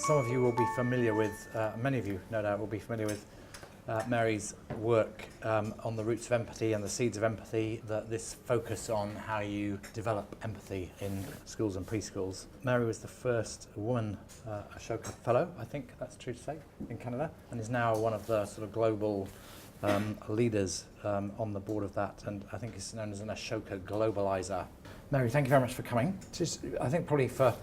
Some of you will be familiar with, many of you no doubt will be familiar with Mary's work on the roots of empathy and the seeds of empathy, this focus on how you develop empathy in schools and preschools. Mary was the first woman Ashoka Fellow, I think that's true to say, in Canada, and is now one of the sort of global leaders on the board of that, and I think is known as an Ashoka Globalizer. Mary, thank you very much for coming. I think probably for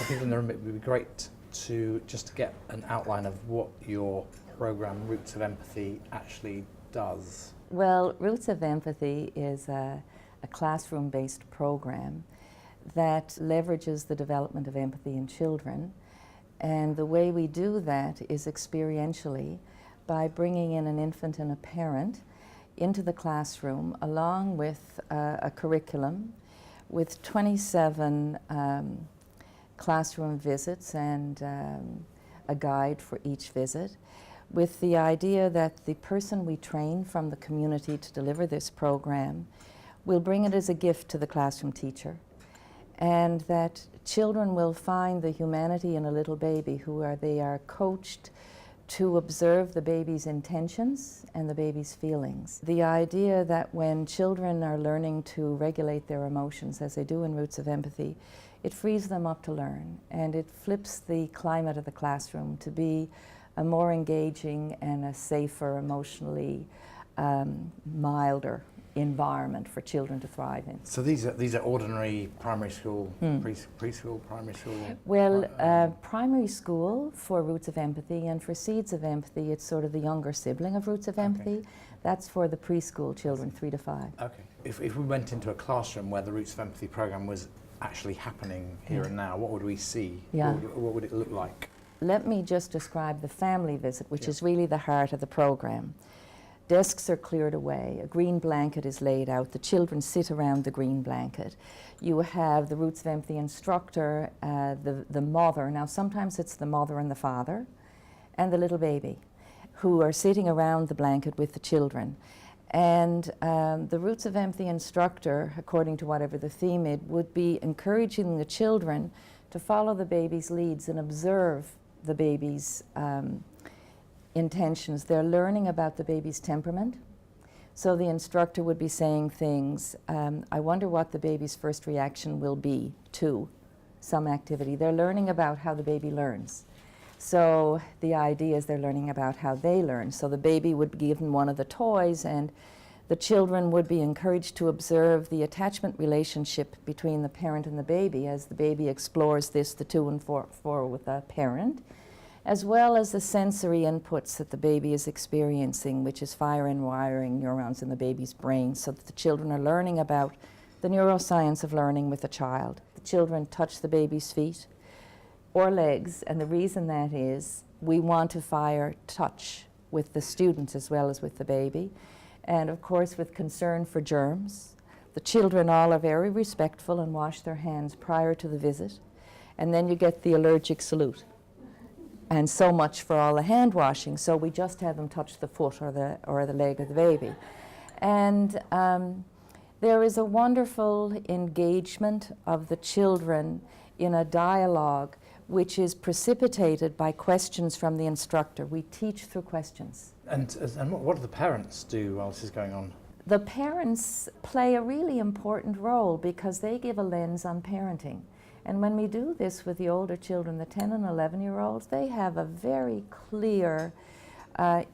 people in the room it would be great to just get an outline of what your program Roots of Empathy actually does. Well, Roots of Empathy is a classroom-based program that leverages the development of empathy in children, and the way we do that is experientially by bringing in an infant and a parent into the classroom along with a curriculum with 27 classroom visits and a guide for each visit, with the idea that the person we train from the community to deliver this program will bring it as a gift to the classroom teacher, and that children will find the humanity in a little baby they are coached to observe the baby's intentions and the baby's feelings. The idea that when children are learning to regulate their emotions, as they do in Roots of Empathy, it frees them up to learn, and it flips the climate of the classroom to be a more engaging and a safer, emotionally milder environment for children to thrive in. So these are ordinary primary school, preschool, primary school? Well, primary school for Roots of Empathy, and for Seeds of Empathy, it's sort of the younger sibling of Roots of Empathy. Okay. That's for the preschool children, 3 to 5. Okay. If we went into a classroom where the Roots of Empathy program was actually happening here and now, what would we see? Yeah. What would it look like? Let me just describe the family visit, which is really the heart of the program. Desks are cleared away, a green blanket is laid out, the children sit around the green blanket. You have the Roots of Empathy instructor, the mother, now sometimes it's the mother and the father, and the little baby, who are sitting around the blanket with the children. And the Roots of Empathy instructor, according to whatever the theme is, would be encouraging the children to follow the baby's leads and observe the baby's intentions. They're learning about the baby's temperament. So the instructor would be saying things, I wonder what the baby's first reaction will be to some activity. They're learning about how the baby learns. So the idea is they're learning about how they learn. So the baby would be given one of the toys, and the children would be encouraged to observe the attachment relationship between the parent and the baby as the baby explores this, the to and fro with the parent, as well as the sensory inputs that the baby is experiencing, which is fire and wiring neurons in the baby's brain, so that the children are learning about the neuroscience of learning with the child. The children touch the baby's feet or legs, and the reason that is we want to fire touch with the students as well as with the baby, and of course with concern for germs. The children all are very respectful and wash their hands prior to the visit, and then you get the allergic salute. And so much for all the hand washing, so we just have them touch the foot or the leg of the baby. And there is a wonderful engagement of the children in a dialogue which is precipitated by questions from the instructor. We teach through questions. And what do the parents do while this is going on? The parents play a really important role because they give a lens on parenting. And when we do this with the older children, the 10 and 11-year-olds, they have a very clear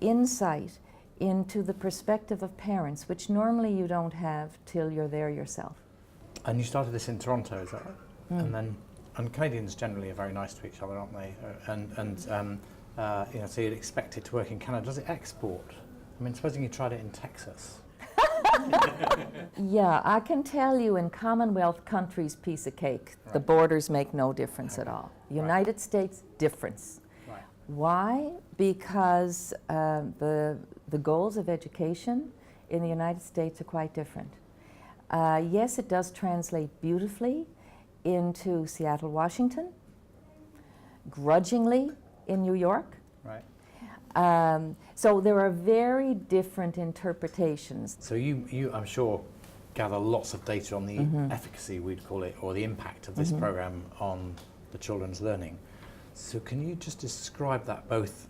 insight into the perspective of parents, which normally you don't have till you're there yourself. And you started this in Toronto, is that right? And Canadians generally are very nice to each other, aren't they? So you'd expect it to work in Canada. Does it export? I mean, supposing you tried it in Texas. Yeah, I can tell you in Commonwealth countries, piece of cake. Right. The borders make no difference at all. United States, difference. Right. Why? Because the goals of education in the United States are quite different. Yes, it does translate beautifully into Seattle, Washington, grudgingly in New York. Right. So there are very different interpretations. So you, I'm sure, gather lots of data on the efficacy, we'd call it, or the impact of this program on the children's learning. So can you just describe that both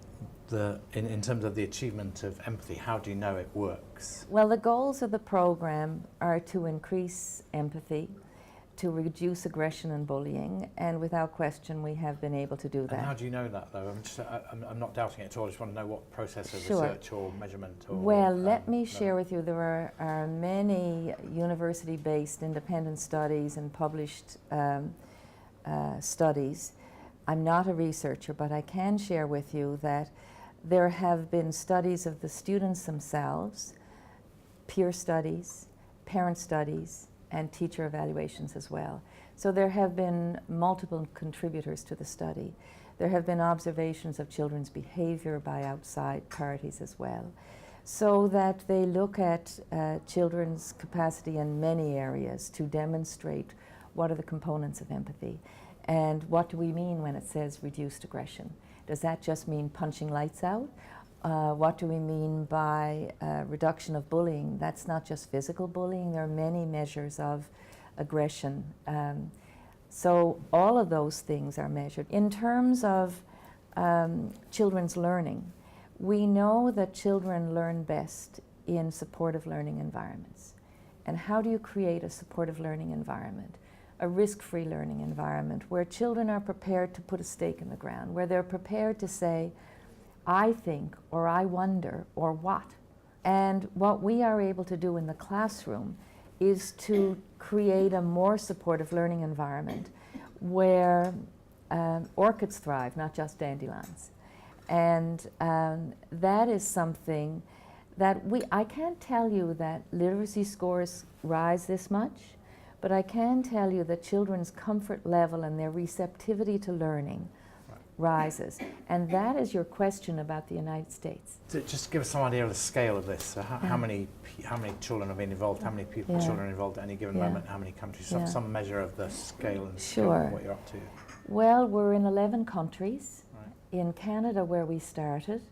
in terms of the achievement of empathy? How do you know it works? Well, the goals of the program are to increase empathy, to reduce aggression and bullying, and without question we have been able to do that. And how do you know that, though? I'm not doubting it at all. I just want to know what process of Sure. research or measurement or... Well, let me share with you, there are many university-based independent studies and published studies. I'm not a researcher, but I can share with you that there have been studies of the students themselves, peer studies, parent studies, and teacher evaluations as well. So there have been multiple contributors to the study. There have been observations of children's behavior by outside parties as well, so that they look at children's capacity in many areas to demonstrate what are the components of empathy and what do we mean when it says reduced aggression. Does that just mean punching lights out? What do we mean by reduction of bullying? That's not just physical bullying. There are many measures of aggression. So all of those things are measured. In terms of children's learning, we know that children learn best in supportive learning environments. And how do you create a supportive learning environment? A risk-free learning environment where children are prepared to put a stake in the ground, where they're prepared to say, I think, or I wonder, or what. And what we are able to do in the classroom is to create a more supportive learning environment where orchids thrive, not just dandelions. And that is something that I can't tell you that literacy scores rise this much, but I can tell you that children's comfort level and their receptivity to learning rises. And that is your question about the United States. Just give us some idea of the scale of this. So how many children have been involved? How many children are involved at any given moment? How many countries? Some measure of the scale and scope of what you're up to. Well, we're in 11 countries. In Canada, where we started,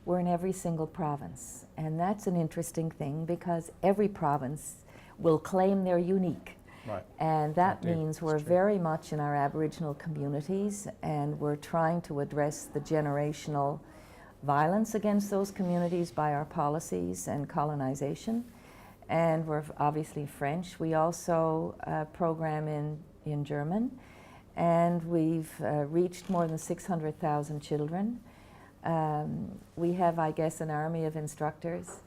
we're in every single province. And that's an interesting thing because every province will claim they're unique. Right. And that means we're very much in our Aboriginal communities, and we're trying to address the generational violence against those communities by our policies and colonization. And we're obviously French. We also program in German, and we've reached more than 600,000 children. We have, I guess, an army of instructors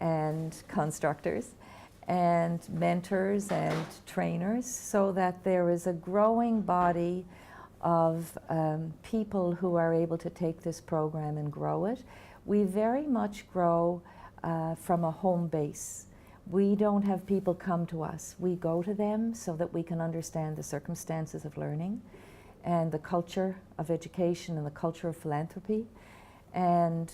and constructors and mentors and trainers, so that there is a growing body of people who are able to take this program and grow it. We very much grow from a home base. We don't have people come to us. We go to them so that we can understand the circumstances of learning and the culture of education and the culture of philanthropy. And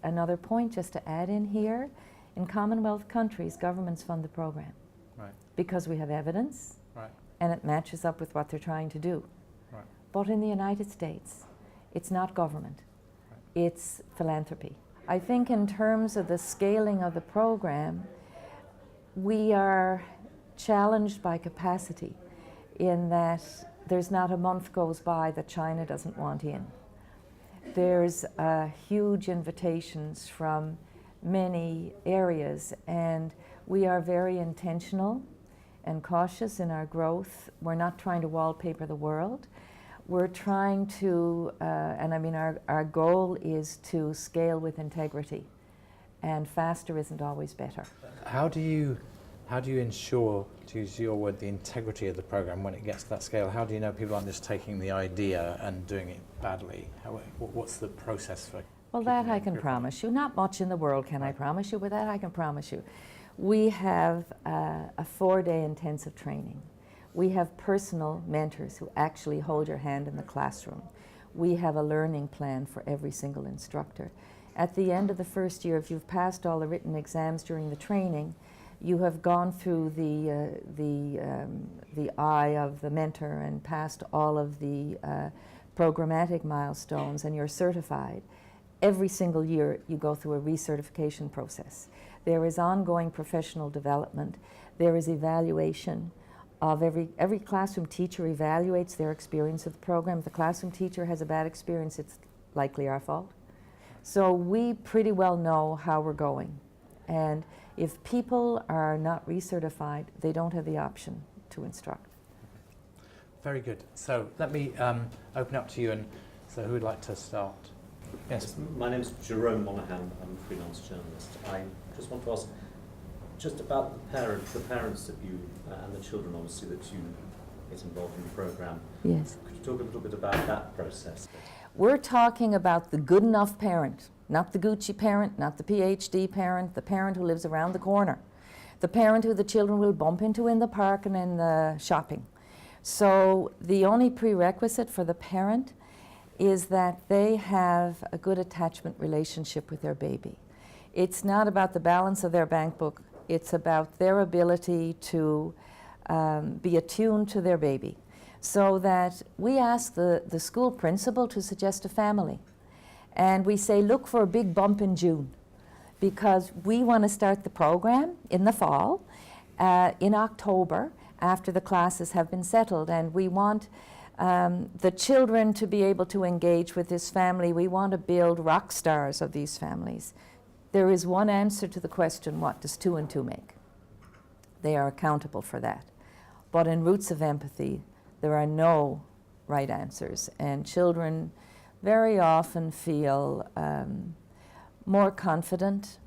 another point just to add in here, in Commonwealth countries, governments fund the program. Right. Because we have evidence, right, and it matches up with what they're trying to do. Right. But in the United States, it's not government, right, it's philanthropy. I think in terms of the scaling of the program, we are challenged by capacity in that there's not a month goes by that China doesn't want in. There's huge invitations from many areas, and we are very intentional and cautious in our growth. We're not trying to wallpaper the world. We're trying to, and I mean our goal is to scale with integrity, and faster isn't always better. How do you ensure, to use your word, the integrity of the program when it gets to that scale? How do you know people aren't just taking the idea and doing it badly? What's the process for? Well, that I can promise you. Not much in the world can I promise you, but that I can promise you. We have a 4-day intensive training. We have personal mentors who actually hold your hand in the classroom. We have a learning plan for every single instructor. At the end of the first year, if you've passed all the written exams during the training, you have gone through the eye of the mentor and passed all of the programmatic milestones, and you're certified. Every single year you go through a recertification process. There is ongoing professional development. There is evaluation of every classroom teacher evaluates their experience of the program. If the classroom teacher has a bad experience, it's likely our fault. So we pretty well know how we're going. And if people are not recertified, they don't have the option to instruct. Very good. So let me open up to you, and so who would like to start? Yes. My name is Jerome Monaghan. I'm a freelance journalist. I just want to ask just about the parents that you, and the children obviously that you get involved in the programme. Yes. Could you talk a little bit about that process? We're talking about the good enough parent, not the Gucci parent, not the PhD parent, the parent who lives around the corner, the parent who the children will bump into in the park and in the shopping. So the only prerequisite for the parent is that they have a good attachment relationship with their baby. It's not about the balance of their bank book, it's about their ability to be attuned to their baby. So that we ask the school principal to suggest a family. And we say, look for a big bump in June, because we want to start the program in the fall, in October, after the classes have been settled. And we want the children to be able to engage with this family. We want to build rock stars of these families. There is one answer to the question, what does 2 and 2 make? They are accountable for that. But in Roots of Empathy, there are no right answers, and children very often feel more confident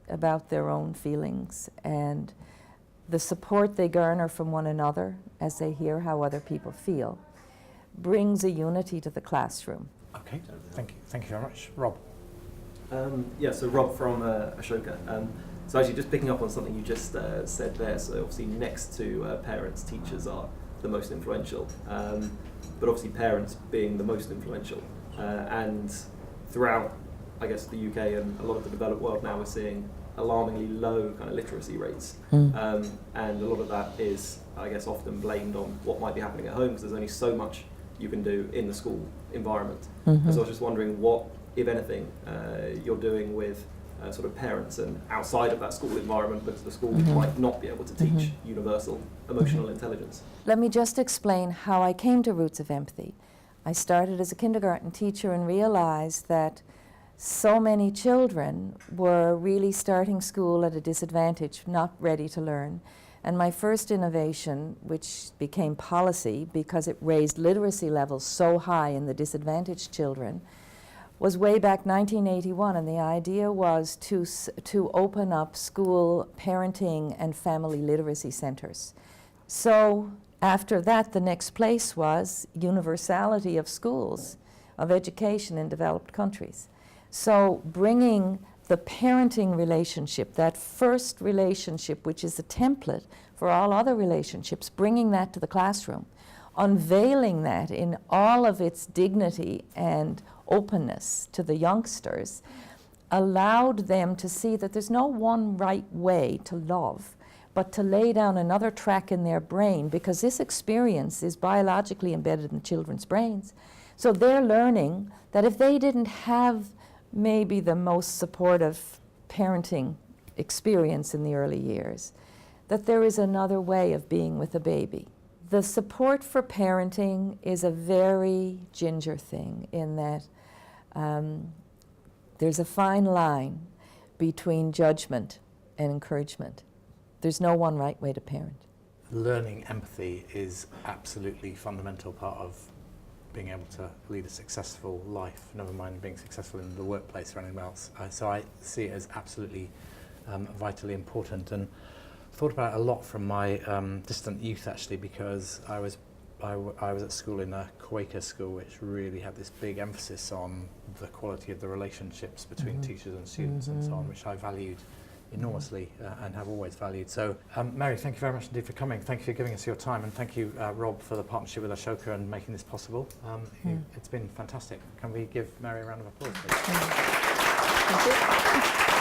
about their own feelings, and the support they garner from one another as they hear how other people feel brings a unity to the classroom. Okay, thank you very much. Rob. Yeah, so Rob from Ashoka. So actually just picking up on something you just said there, so obviously next to parents, teachers are the most influential, but obviously parents being the most influential. And throughout, I guess, the UK and a lot of the developed world now, we're seeing alarmingly low kind of literacy rates. And a lot of that is, I guess, often blamed on what might be happening at home, because there's only so much you can do in the school environment. And so I was just wondering what, if anything, you're doing with sort of parents and outside of that school environment, because the school might not be able to teach universal emotional intelligence. Let me just explain how I came to Roots of Empathy. I started as a kindergarten teacher and realized that so many children were really starting school at a disadvantage, not ready to learn. And my first innovation, which became policy because it raised literacy levels so high in the disadvantaged children, was way back 1981, and the idea was to open up school parenting and family literacy centers. So after that, the next place was universality of schools, of education in developed countries. So bringing the parenting relationship, that first relationship, which is a template for all other relationships, bringing that to the classroom, unveiling that in all of its dignity and openness to the youngsters, allowed them to see that there's no one right way to love, but to lay down another track in their brain, because this experience is biologically embedded in children's brains. So they're learning that if they didn't have maybe the most supportive parenting experience in the early years, that there is another way of being with a baby. The support for parenting is a very ginger thing, in that there's a fine line between judgment and encouragement. There's no one right way to parent. Learning empathy is absolutely fundamental part of being able to lead a successful life, never mind being successful in the workplace or anything else. So I see it as absolutely vitally important, and thought about it a lot from my distant youth, actually, because I was at school in a Quaker school, which really had this big emphasis on the quality of the relationships between teachers and students and so on, which I valued enormously and have always valued. So Mary, thank you very much indeed for coming. Thank you for giving us your time, and thank you Rob for the partnership with Ashoka and making this possible. It's been fantastic. Can we give Mary a round of applause, please? Thank you.